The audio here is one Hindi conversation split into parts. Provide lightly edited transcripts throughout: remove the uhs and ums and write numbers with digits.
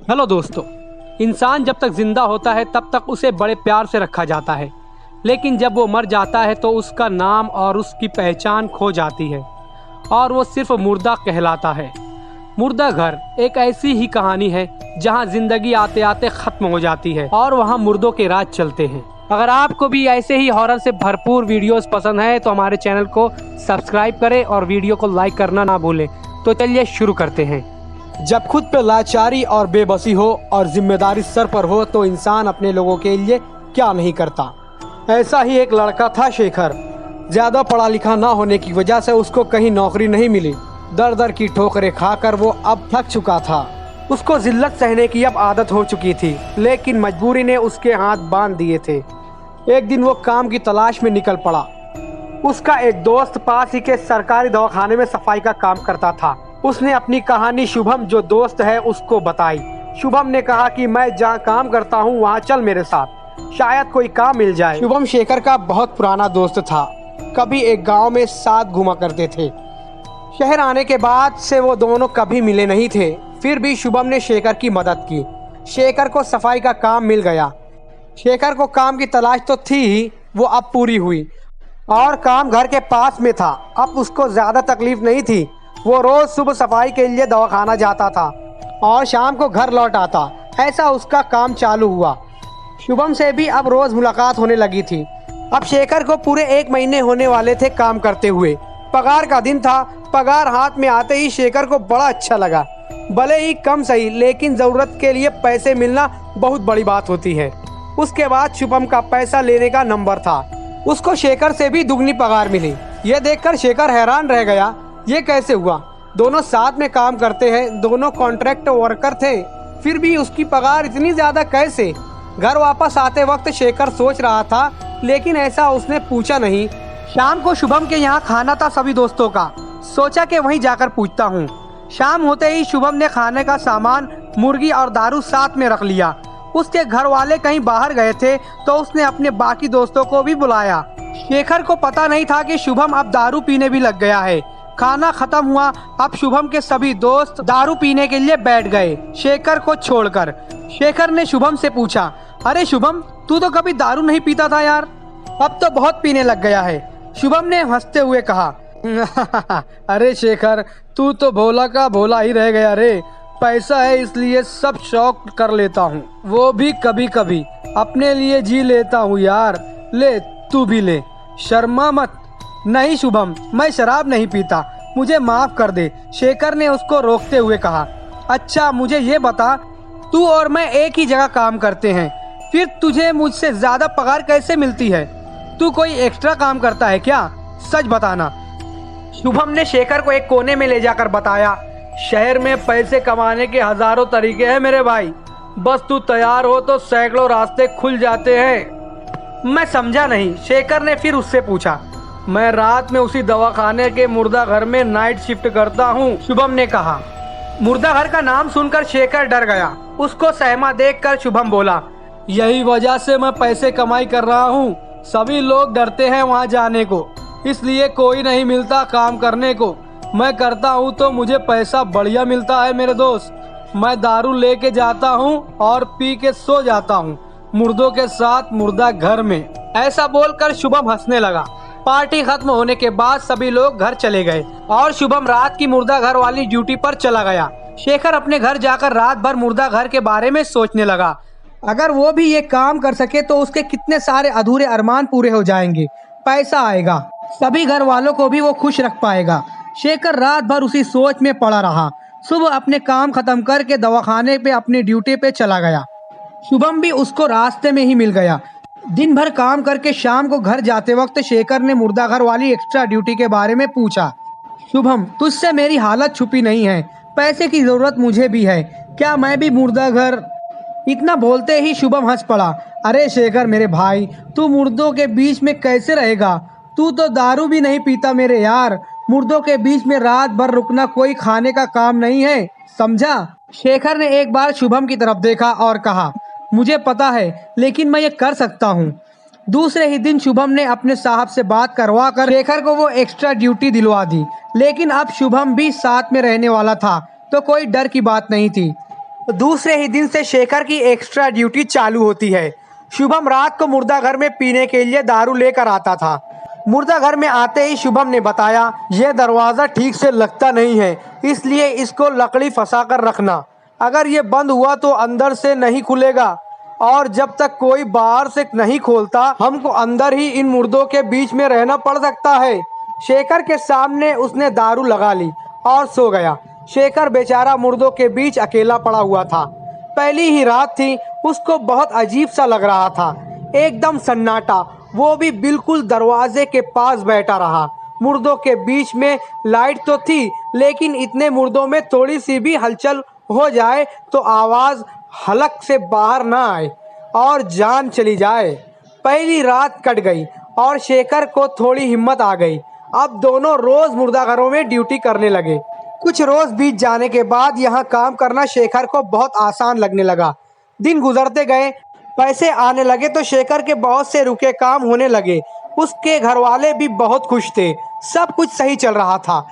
हेलो दोस्तों। इंसान जब तक जिंदा होता है तब तक उसे बड़े प्यार से रखा जाता है, लेकिन जब वो मर जाता है तो उसका नाम और उसकी पहचान खो जाती है और वो सिर्फ मुर्दा कहलाता है। मुर्दा घर एक ऐसी ही कहानी है जहां जिंदगी आते आते ख़त्म हो जाती है और वहां मुर्दों के राज चलते हैं। अगर आपको भी ऐसे ही हॉरर से भरपूर वीडियोस पसंद है तो हमारे चैनल को सब्सक्राइब करें और वीडियो को लाइक करना ना भूलें। तो चलिए शुरू करते हैं। जब खुद पे लाचारी और बेबसी हो और जिम्मेदारी सर पर हो तो इंसान अपने लोगों के लिए क्या नहीं करता। ऐसा ही एक लड़का था शेखर। ज़्यादा पढ़ा लिखा ना होने की वजह से उसको कहीं नौकरी नहीं मिली। दर दर की ठोकरें खाकर वो अब थक चुका था। उसको जिल्लत सहने की अब आदत हो चुकी थी, लेकिन मजबूरी ने उसके हाथ बांध दिए थे। एक दिन वो काम की तलाश में निकल पड़ा। उसका एक दोस्त पास ही के सरकारी दवाखाने में सफाई का काम करता था। उसने अपनी कहानी शुभम जो दोस्त है उसको बताई। शुभम ने कहा कि मैं जहाँ काम करता हूँ वहाँ चल मेरे साथ, शायद कोई काम मिल जाए। शुभम शेखर का बहुत पुराना दोस्त था। कभी एक गांव में साथ घुमा करते थे। शहर आने के बाद से वो दोनों कभी मिले नहीं थे। फिर भी शुभम ने शेखर की मदद की। शेखर को सफाई का काम मिल गया। शेखर को काम की तलाश तो थी ही, वो अब पूरी हुई और काम घर के पास में था। अब उसको ज़्यादा तकलीफ नहीं थी। वो रोज़ सुबह सफाई के लिए दवाखाना जाता था और शाम को घर लौट आता। ऐसा उसका काम चालू हुआ। शुभम से भी अब रोज़ मुलाकात होने लगी थी। अब शेखर को पूरे 1 महीने होने वाले थे काम करते हुए। पगार का दिन था। पगार हाथ में आते ही शेखर को बड़ा अच्छा लगा। भले ही कम सही, लेकिन ज़रूरत के लिए पैसे मिलना बहुत बड़ी बात होती है। उसके बाद शुभम का पैसा लेने का नंबर था। उसको शेखर से भी दुगनी पगार मिली। ये देखकर शेखर हैरान रह गया। ये कैसे हुआ? दोनों साथ में काम करते हैं, दोनों कॉन्ट्रैक्ट वर्कर थे, फिर भी उसकी पगार इतनी ज़्यादा कैसे? घर वापस आते वक्त शेखर सोच रहा था, लेकिन ऐसा उसने पूछा नहीं। शाम को शुभम के यहाँ खाना था सभी दोस्तों का। सोचा कि वहीं जाकर पूछता हूँ। शाम होते ही शुभम ने खाने का सामान, मुर्गी और दारू साथ में रख लिया। उसके घर वाले कहीं बाहर गए थे तो उसने अपने बाकी दोस्तों को भी बुलाया। शेखर को पता नहीं था कि शुभम अब दारू पीने भी लग गया है। खाना खत्म हुआ। अब शुभम के सभी दोस्त दारू पीने के लिए बैठ गए, शेखर को छोड़कर। शेखर ने शुभम से पूछा, अरे शुभम, तू तो कभी दारू नहीं पीता था यार, अब तो बहुत पीने लग गया है। शुभम ने हंसते हुए कहा, अरे शेखर, तू तो भोला का भोला ही रह गया रे। पैसा है इसलिए सब शौक कर लेता हूँ, वो भी कभी कभी अपने लिए जी लेता हूँ यार। ले तू भी ले, शर्मा मत। नहीं शुभम, मैं शराब नहीं पीता, मुझे माफ कर दे, शेखर ने उसको रोकते हुए कहा। अच्छा मुझे ये बता, तू और मैं एक ही जगह काम करते हैं, फिर तुझे मुझसे ज्यादा पगार कैसे मिलती है? तू कोई एक्स्ट्रा काम करता है क्या? सच बताना। शुभम ने शेखर को एक कोने में ले जाकर बताया, शहर में पैसे कमाने के हजारों तरीके हैं मेरे भाई, बस तू तैयार हो तो सैकड़ों रास्ते खुल जाते हैं। मैं समझा नहीं। शेखर ने फिर उससे पूछा। मैं रात में उसी दवाखाने के मुर्दा घर में नाइट शिफ्ट करता हूँ, शुभम ने कहा। मुर्दा घर का नाम सुनकर शेखर डर गया। उसको सहमा देखकर शुभम बोला, यही वजह से मैं पैसे कमाई कर रहा हूँ। सभी लोग डरते हैं वहाँ जाने को, इसलिए कोई नहीं मिलता काम करने को। मैं करता हूँ तो मुझे पैसा बढ़िया मिलता है मेरे दोस्त। मैं दारू लेके जाता हूँ और पी के सो जाता हूँ, मुर्दों के साथ मुर्दा घर में। ऐसा बोलकर शुभम हंसने लगा। पार्टी खत्म होने के बाद सभी लोग घर चले गए और शुभम रात की मुर्दा घर वाली ड्यूटी पर चला गया। शेखर अपने घर जाकर रात भर मुर्दा घर के बारे में सोचने लगा। अगर वो भी ये काम कर सके तो उसके कितने सारे अधूरे अरमान पूरे हो जाएंगे, पैसा आएगा, सभी घर वालों को भी वो खुश रख पाएगा। शेखर रात भर उसी सोच में पड़ा रहा। सुबह अपने काम खत्म करके दवाखाने पे अपनी ड्यूटी पे चला गया। शुभम भी उसको रास्ते में ही मिल गया। दिन भर काम करके शाम को घर जाते वक्त शेखर ने मुर्दा घर वाली एक्स्ट्रा ड्यूटी के बारे में पूछा। शुभम, तुझसे मेरी हालत छुपी नहीं है, पैसे की जरूरत मुझे भी है, क्या मैं भी मुर्दा घर? इतना बोलते ही शुभम हंस पड़ा। अरे शेखर मेरे भाई, तू मुर्दों के बीच में कैसे रहेगा? तू तो दारू भी नहीं पीता मेरे यार। मुर्दों के बीच में रात भर रुकना कोई खाने का काम नहीं है, समझा? शेखर ने एक बार शुभम की तरफ देखा और कहा, मुझे पता है, लेकिन मैं ये कर सकता हूँ। दूसरे ही दिन शुभम ने अपने साहब से बात करवा कर शेखर को वो एक्स्ट्रा ड्यूटी दिलवा दी। लेकिन अब शुभम भी साथ में रहने वाला था तो कोई डर की बात नहीं थी। दूसरे ही दिन से शेखर की एक्स्ट्रा ड्यूटी चालू होती है। शुभम रात को मुर्दा घर में पीने के लिए दारू लेकर आता था। मुर्दा घर में आते ही शुभम ने बताया, ये दरवाज़ा ठीक से लगता नहीं है, इसलिए इसको लकड़ी फंसा कर रखना। अगर ये बंद हुआ तो अंदर से नहीं खुलेगा, और जब तक कोई बाहर से नहीं खोलता हमको अंदर ही इन मुर्दों के बीच में रहना पड़ सकता है। शेखर के सामने उसने दारू लगा ली और सो गया। शेखर बेचारा मुर्दों के बीच अकेला पड़ा हुआ था। पहली ही रात थी, उसको बहुत अजीब सा लग रहा था। एकदम सन्नाटा, वो भी बिल्कुल दरवाजे के पास बैठा रहा। मुर्दों के बीच में लाइट तो थी, लेकिन इतने मुर्दों में थोड़ी सी भी हलचल हो जाए तो आवाज़ हलक से बाहर ना आए और जान चली जाए। पहली रात कट गई और शेखर को थोड़ी हिम्मत आ गई। अब दोनों रोज मुर्दाघरों में ड्यूटी करने लगे। कुछ रोज बीत जाने के बाद यहाँ काम करना शेखर को बहुत आसान लगने लगा। दिन गुजरते गए, पैसे आने लगे तो शेखर के बहुत से रुके काम होने लगे। उसके घर वाले भी बहुत खुश थे, सब कुछ सही चल रहा था।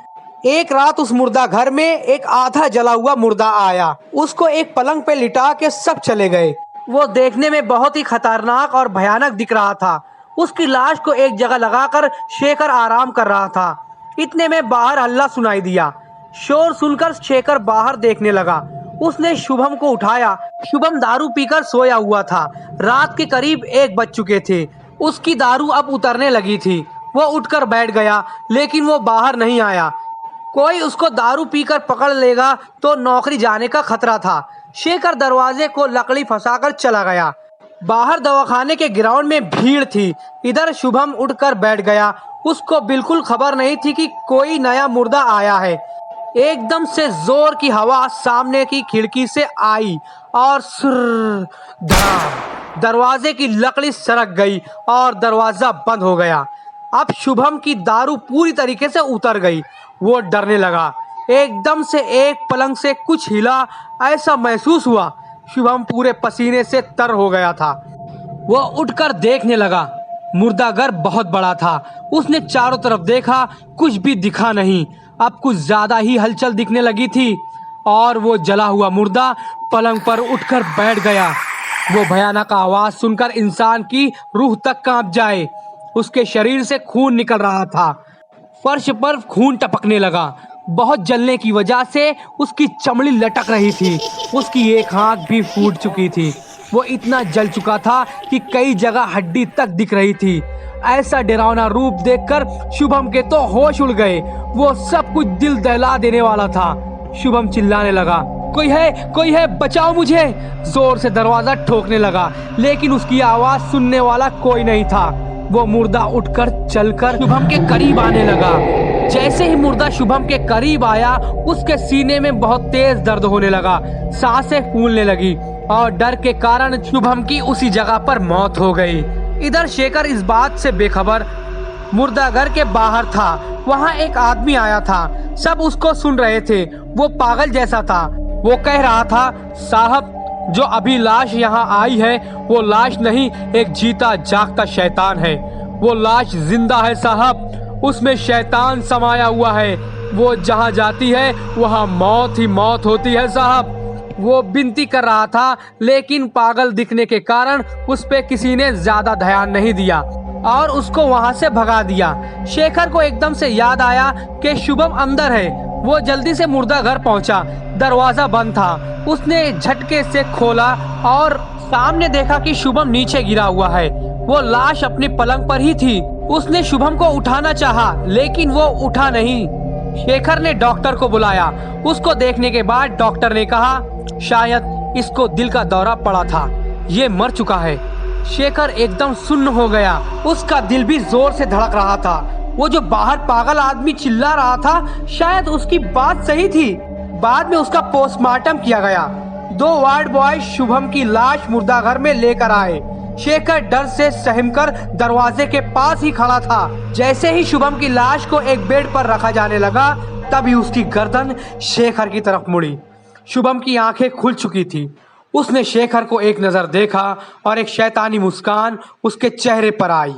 एक रात उस मुर्दा घर में एक आधा जला हुआ मुर्दा आया। उसको एक पलंग पे लिटा के सब चले गए। वो देखने में बहुत ही खतरनाक और भयानक दिख रहा था। उसकी लाश को एक जगह लगाकर शेखर आराम कर रहा था। इतने में बाहर हल्ला सुनाई दिया। शोर सुनकर शेखर बाहर देखने लगा। उसने शुभम को उठाया। शुभम दारू पीकर सोया हुआ था। रात के करीब 1 बज चुके थे। उसकी दारू अब उतरने लगी थी। वो उठकर बैठ गया, लेकिन वो बाहर नहीं आया। कोई उसको दारू पीकर पकड़ लेगा तो नौकरी जाने का खतरा था। शेखर दरवाजे को लकड़ी फंसाकर चला गया। बाहर दवाखाने के ग्राउंड में भीड़ थी। इधर शुभम उठकर बैठ गया। उसको बिल्कुल खबर नहीं थी कि कोई नया मुर्दा आया है। एकदम से जोर की हवा सामने की खिड़की से आई और सुर धड़ाम, दरवाजे की लकड़ी सरक गई और दरवाजा बंद हो गया। अब शुभम की दारू पूरी तरीके से उतर गई। वो डरने लगा। एकदम से एक पलंग से कुछ हिला, ऐसा महसूस हुआ। शुभम पूरे पसीने से तर हो गया था। वो उठकर देखने लगा। मुर्दाघर बहुत बड़ा था। उसने चारों तरफ देखा, कुछ भी दिखा नहीं। अब कुछ ज्यादा ही हलचल दिखने लगी थी और वो जला हुआ मुर्दा पलंग पर उठकर बैठ गया। वो भयानक आवाज सुनकर इंसान की रूह तक कांप जाए। उसके शरीर से खून निकल रहा था। फर्श पर खून टपकने लगा। बहुत जलने की वजह से उसकी चमड़ी लटक रही थी। उसकी एक आंख भी फूट चुकी थी। वो इतना जल चुका था कि कई जगह हड्डी तक दिख रही थी। ऐसा डरावना रूप देखकर शुभम के तो होश उड़ गए। वो सब कुछ दिल दहला देने वाला था। शुभम चिल्लाने लगा, कोई है, बचाओ मुझे। जोर से दरवाजा ठोकने लगा, लेकिन उसकी आवाज सुनने वाला कोई नहीं था। वो मुर्दा उठकर चलकर शुभम के करीब आने लगा। जैसे ही मुर्दा शुभम के करीब आया, उसके सीने में बहुत तेज दर्द होने लगा। सांसें फूलने लगी और डर के कारण शुभम की उसी जगह पर मौत हो गई। इधर शेखर इस बात से बेखबर मुर्दाघर के बाहर था। वहाँ एक आदमी आया था। सब उसको सुन रहे थे। वो पागल जैसा था। वो कह रहा था, साहब, जो अभी लाश यहाँ आई है वो लाश नहीं, एक जीता जागता शैतान है। वो लाश जिंदा है साहब, उसमें शैतान समाया हुआ है। वो जहाँ जाती है वहाँ मौत ही मौत होती है साहब। वो विनती कर रहा था, लेकिन पागल दिखने के कारण उस पे किसी ने ज्यादा ध्यान नहीं दिया और उसको वहाँ से भगा दिया। शेखर को एकदम से याद आया कि शुभम अंदर है। वो जल्दी से मुर्दाघर पहुंचा। दरवाजा बंद था। उसने झटके से खोला और सामने देखा कि शुभम नीचे गिरा हुआ है। वो लाश अपनी पलंग पर ही थी। उसने शुभम को उठाना चाहा, लेकिन वो उठा नहीं। शेखर ने डॉक्टर को बुलाया। उसको देखने के बाद डॉक्टर ने कहा, शायद इसको दिल का दौरा पड़ा था, ये मर चुका है। शेखर एकदम सुन्न हो गया। उसका दिल भी जोर से धड़क रहा था। वो जो बाहर पागल आदमी चिल्ला रहा था, शायद उसकी बात सही थी। बाद में उसका पोस्टमार्टम किया गया। 2 वार्ड बॉय शुभम की लाश मुर्दाघर में लेकर आए। शेखर डर से सहमकर दरवाजे के पास ही खड़ा था। जैसे ही शुभम की लाश को एक बेड पर रखा जाने लगा, तभी उसकी गर्दन शेखर की तरफ मुड़ी। शुभम की आंखें खुल चुकी थी। उसने शेखर को एक नजर देखा और एक शैतानी मुस्कान उसके चेहरे पर आई।